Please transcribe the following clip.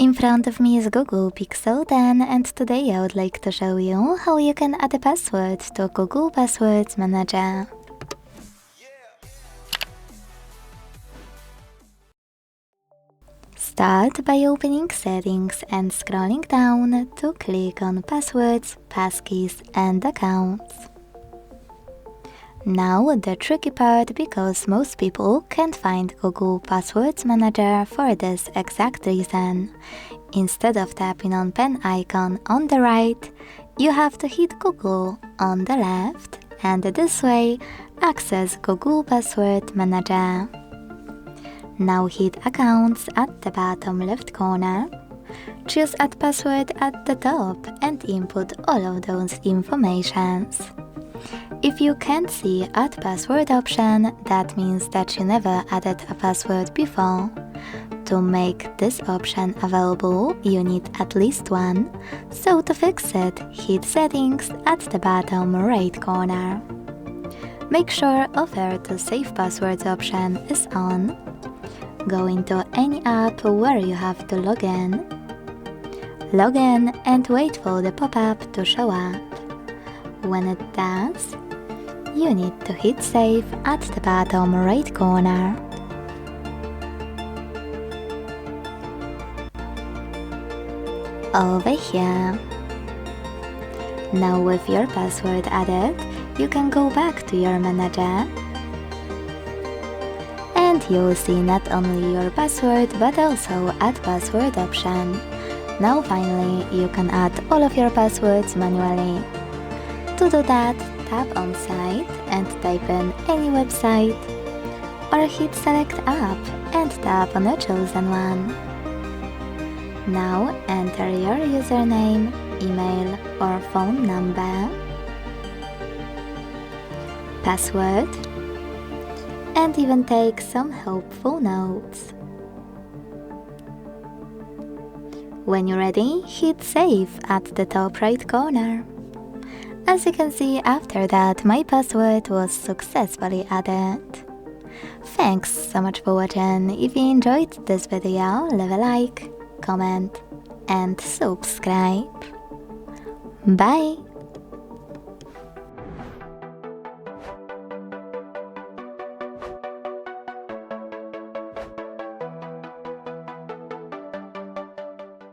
In front of me is Google Pixel 10 and today I would like to show you how you can add a password to Google Passwords Manager. Start by opening Settings and scrolling down to click on Passwords, Passkeys and Accounts. Now the tricky part, because most people can't find Google Passwords Manager for this exact reason. Instead of tapping on pen icon on the right, you have to hit Google on the left and this way access Google Password Manager. Now hit Accounts at the bottom left corner, choose Add Password at the top and input all of those informations. If you can't see Add Password option, that means that you never added a password before. To make this option available, you need at least one, so to fix it, hit Settings at the bottom right corner. Make sure Offer to Save Passwords option is on. Go into any app where you have to log in. Log in and wait for the pop-up to show up. When it does, you need to hit Save at the bottom right corner. Over here. Now with your password added, you can go back to your manager and you'll see not only your password but also Add Password option. Now finally, you can add all of your passwords manually. To do that, tap on Site and type in any website, or hit Select App and tap on a chosen one. Now enter your username, email or phone number, password, and even take some helpful notes. When you're ready, hit Save at the top right corner. As you can see, after that, my password was successfully added. Thanks so much for watching. If you enjoyed this video, leave a like, comment and subscribe. Bye!